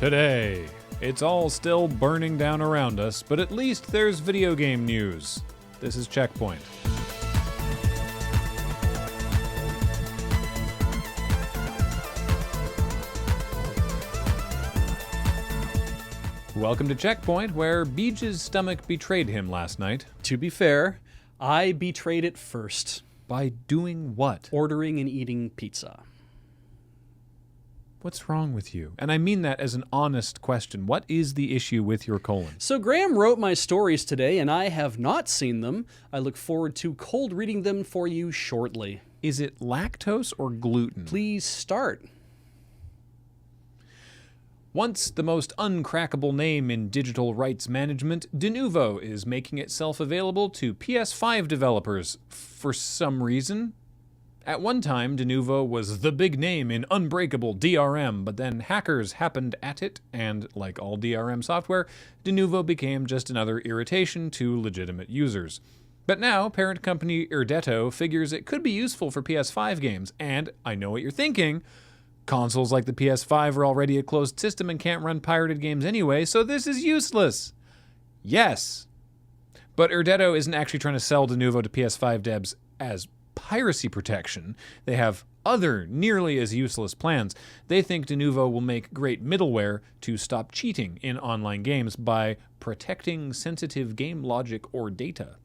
Today, it's all still burning down around us, but at least there's video game news. This is CheckPoint. Welcome to CheckPoint, where Beej's stomach betrayed him last night. To be fair, I betrayed it first. By doing what? Ordering and eating pizza. What's wrong with you? And I mean that as an honest question. What is the issue with your colon? So Graham wrote my stories today, and I have not seen them. I look forward to cold reading them for you shortly. Is it lactose or gluten? Please start. Once the most uncrackable name in digital rights management, Denuvo is making itself available to PS5 developers for some reason. At one time, Denuvo was the big name in unbreakable DRM, but then hackers happened at it, and like all DRM software, Denuvo became just another irritation to legitimate users. But now, parent company Irdeto figures it could be useful for PS5 games, and I know what you're thinking. Consoles like the PS5 are already a closed system and can't run pirated games anyway, so this is useless. Yes. But Irdeto isn't actually trying to sell Denuvo to PS5 devs as piracy protection. They have other nearly as useless plans. They think Denuvo will make great middleware to stop cheating in online games by protecting sensitive game logic or data.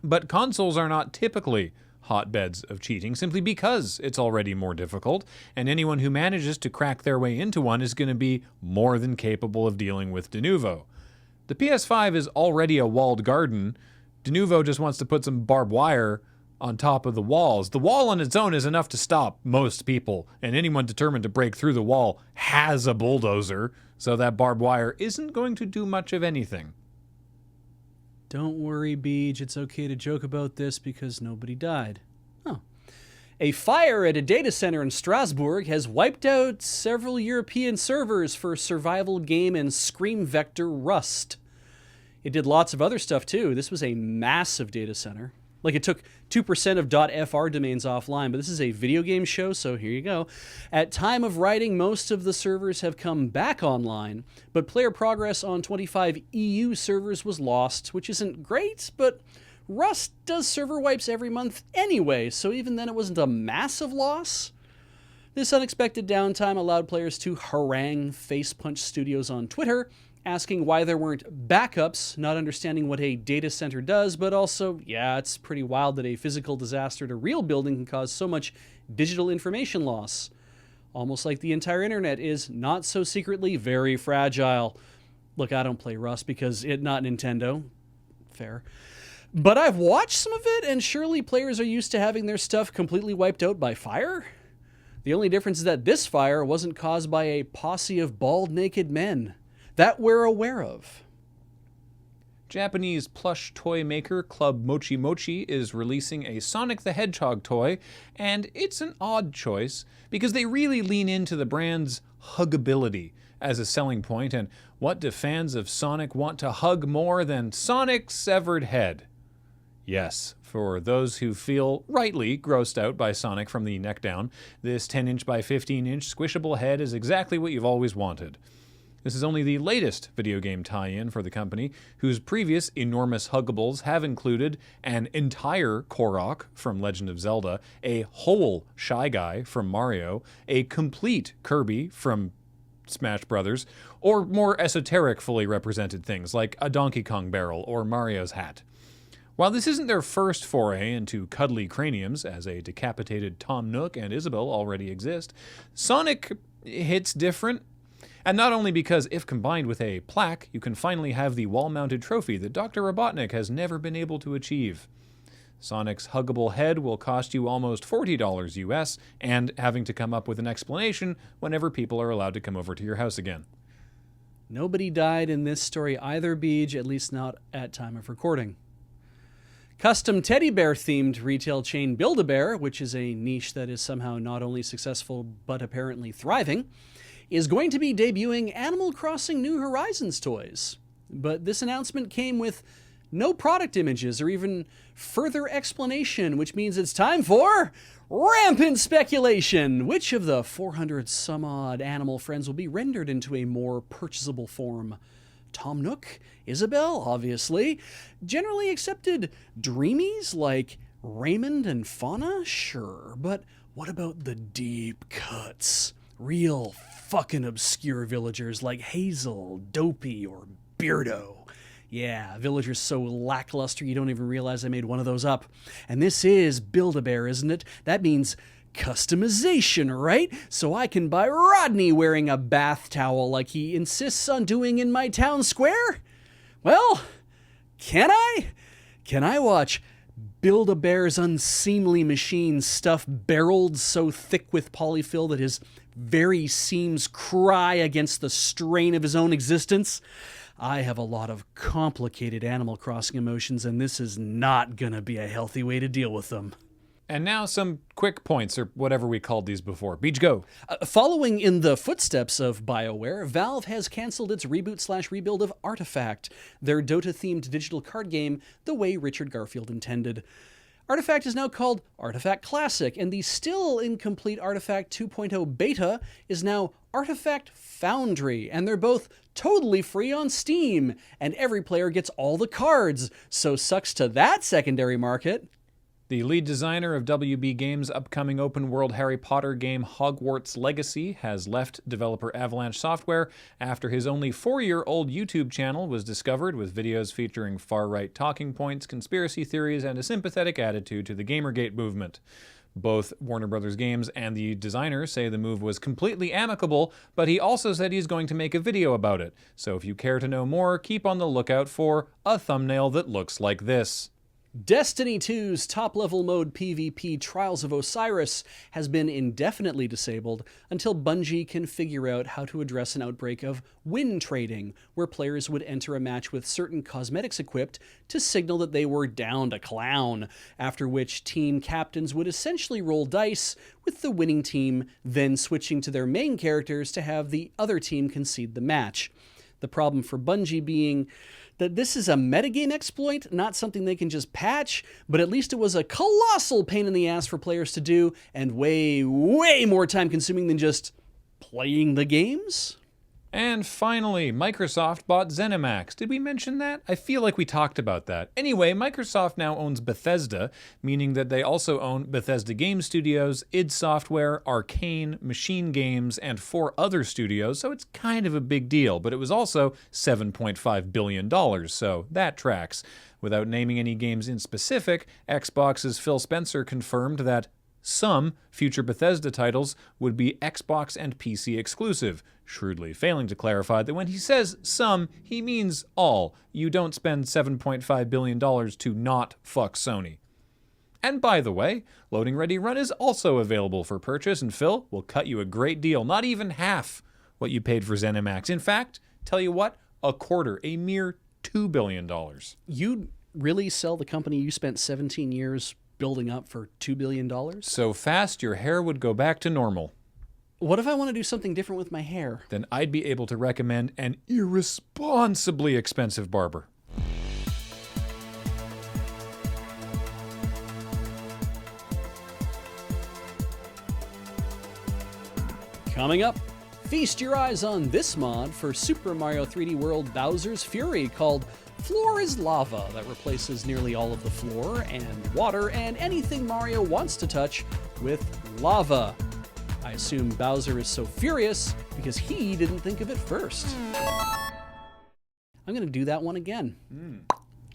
But consoles are not typically hotbeds of cheating simply because it's already more difficult, and anyone who manages to crack their way into one is going to be more than capable of dealing with Denuvo. The PS5 is already a walled garden. Denuvo just wants to put some barbed wire on top of the walls. The wall on its own is enough to stop most people, and anyone determined to break through the wall has a bulldozer, so that barbed wire isn't going to do much of anything. Don't worry, Beej. It's okay to joke about this because nobody died. Oh. A fire at a data center in Strasbourg has wiped out several European servers for survival game and screen vector Rust. It did lots of other stuff too. This was a massive data center. Like, it took 2% of .fr domains offline, but this is a video game show, so here you go. At time of writing, most of the servers have come back online, but player progress on 25 EU servers was lost, which isn't great, but Rust does server wipes every month anyway, so even then it wasn't a massive loss. This unexpected downtime allowed players to harangue Facepunch Studios on Twitter, asking why there weren't backups, not understanding what a data center does, but also, yeah, it's pretty wild that a physical disaster at a real building can cause so much digital information loss. Almost like the entire internet is not so secretly very fragile. Look, I don't play Rust because it's not Nintendo. Fair. But I've watched some of it, and surely players are used to having their stuff completely wiped out by fire? The only difference is that this fire wasn't caused by a posse of bald, naked men. That we're aware of. Japanese plush toy maker Club Mochi is releasing a Sonic the Hedgehog toy, and it's an odd choice because they really lean into the brand's huggability as a selling point, and what do fans of Sonic want to hug more than Sonic's severed head? Yes, for those who feel rightly grossed out by Sonic from the neck down, this 10-inch by 15-inch squishable head is exactly what you've always wanted. This is only the latest video game tie-in for the company, whose previous enormous huggables have included an entire Korok from Legend of Zelda, a whole Shy Guy from Mario, a complete Kirby from Smash Brothers, or more esoteric fully represented things like a Donkey Kong barrel or Mario's hat. While this isn't their first foray into cuddly craniums, as a decapitated Tom Nook and Isabelle already exist, Sonic hits different. And not only because if combined with a plaque, you can finally have the wall-mounted trophy that Dr. Robotnik has never been able to achieve. Sonic's huggable head will cost you almost $40 US, and having to come up with an explanation whenever people are allowed to come over to your house again. Nobody died in this story either, Beej, at least not at time of recording. Custom teddy bear themed retail chain BuildABear, which is a niche that is somehow not only successful but apparently thriving, is going to be debuting Animal Crossing New Horizons toys. But this announcement came with no product images or even further explanation, which means it's time for rampant speculation. Which of the 400 some odd animal friends will be rendered into a more purchasable form? Tom Nook, Isabel, obviously. Generally accepted dreamies like Raymond and Fauna? Sure, but what about the deep cuts? Real fucking obscure villagers like Hazel, Dopey, or Beardo. Yeah, villagers so lackluster you don't even realize I made one of those up. And this is Build-A-Bear, isn't it? That means customization, right? So I can buy Rodney wearing a bath towel like he insists on doing in my town square? Well, can I? Can I watch Build-A-Bear's unseemly machine stuff barreled so thick with polyfill that his very seams cry against the strain of his own existence? I have a lot of complicated Animal Crossing emotions, and this is not gonna be a healthy way to deal with them. And now some quick points, or whatever we called these before. Beach, go. Following in the footsteps of BioWare, Valve has canceled its reboot/rebuild of Artifact, their Dota-themed digital card game, the way Richard Garfield intended. Artifact is now called Artifact Classic, and the still incomplete Artifact 2.0 beta is now Artifact Foundry, and they're both totally free on Steam, and every player gets all the cards, so sucks to that secondary market. The lead designer of WB Games' upcoming open-world Harry Potter game Hogwarts Legacy has left developer Avalanche Software after his only 4-year-old YouTube channel was discovered with videos featuring far-right talking points, conspiracy theories, and a sympathetic attitude to the Gamergate movement. Both Warner Bros. Games and the designer say the move was completely amicable, but he also said he's going to make a video about it. So if you care to know more, keep on the lookout for a thumbnail that looks like this. Destiny 2's top-level mode PvP Trials of Osiris has been indefinitely disabled until Bungie can figure out how to address an outbreak of win trading, where players would enter a match with certain cosmetics equipped to signal that they were downed a clown, after which team captains would essentially roll dice, with the winning team then switching to their main characters to have the other team concede the match. The problem for Bungie being that this is a metagame exploit, not something they can just patch, but at least it was a colossal pain in the ass for players to do, and way, way more time consuming than just playing the games. And finally, Microsoft bought Zenimax. Did we mention that? I feel like we talked about that. Anyway, Microsoft now owns Bethesda, meaning that they also own Bethesda Game Studios, id Software, Arcane, Machine Games, and 4 other studios, so it's kind of a big deal, but it was also $7.5 billion, so that tracks. Without naming any games in specific, Xbox's Phil Spencer confirmed that some future Bethesda titles would be Xbox and PC exclusive, shrewdly failing to clarify that when he says some, he means all. You don't spend $7.5 billion to not fuck Sony. And by the way, Loading Ready Run is also available for purchase, and Phil will cut you a great deal, not even half what you paid for ZeniMax. In fact, tell you what, a quarter, a mere $2 billion. You'd really sell the company you spent 17 years building up for $2 billion? So fast your hair would go back to normal. What if I want to do something different with my hair? Then I'd be able to recommend an irresponsibly expensive barber. Coming up, feast your eyes on this mod for Super Mario 3D World Bowser's Fury called Floor is Lava, that replaces nearly all of the floor and water and anything Mario wants to touch with lava. I assume Bowser is so furious because he didn't think of it first. I'm going to do that one again.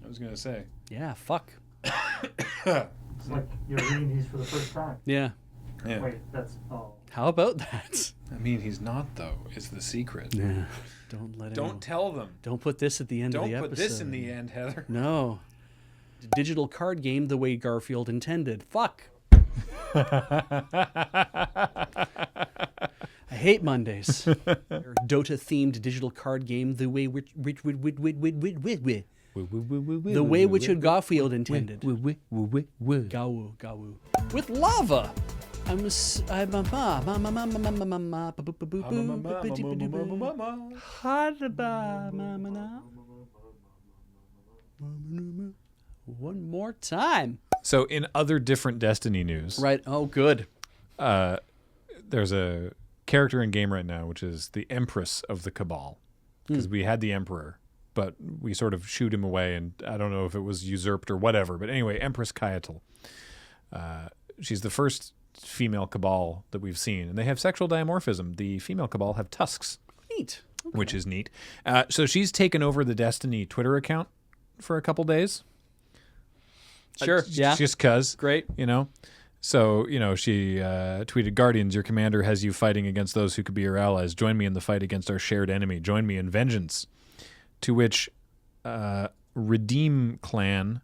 I was going to say. Yeah, fuck. It's like you're reading these for the first time. Yeah. Wait, that's all. How about that? I mean, he's not, though, is the secret. Yeah. Don't let it. Don't tell them. Don't put this at the end of the episode. Don't put this in the end, Heather. No. Digital card game the way Garfield intended. Fuck. I hate Mondays. Dota-themed digital card game the way which Garfield intended. Gawu. With lava. One more time. So in other different Destiny news, Right. Oh, good. there's a character in game right now, which is the Empress of the Cabal. Because we had the Emperor, but we sort of shoot him away, and I don't know if it was usurped or whatever. But anyway, Empress Kyatil. She's the first female Cabal that we've seen, and they have sexual dimorphism. The female Cabal have tusks. Neat. Okay. Which is neat. So she's taken over the Destiny Twitter account for a couple days. Sure. Yeah. Just because. Great. You know? So, she tweeted, Guardians, your commander has you fighting against those who could be your allies. Join me in the fight against our shared enemy. Join me in vengeance. To which Redeem Clan,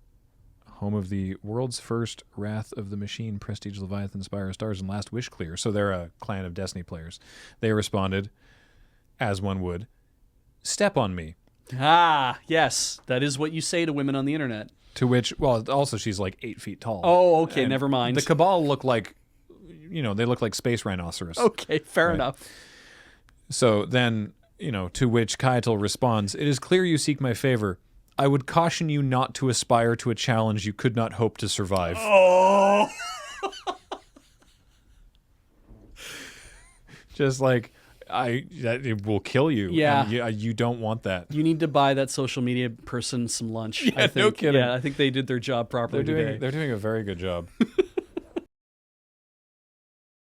home of the world's first Wrath of the Machine, Prestige, Leviathan, Spire, Stars, and Last Wish Clear. So they're a clan of Destiny players. They responded, as one would, step on me. Ah, yes. That is what you say to women on the internet. To which, well, also she's like 8 feet tall. Oh, okay. And Never mind. The Cabal look like, they look like space rhinoceros. Okay, fair enough. So then, to which Kyatil responds, it is clear you seek my favor. I would caution you not to aspire to a challenge you could not hope to survive. Oh. Just like, it will kill you. Yeah. And you don't want that. You need to buy that social media person some lunch. Yeah, I think. no kidding. Yeah, I think they did their job properly today. They're doing a very good job.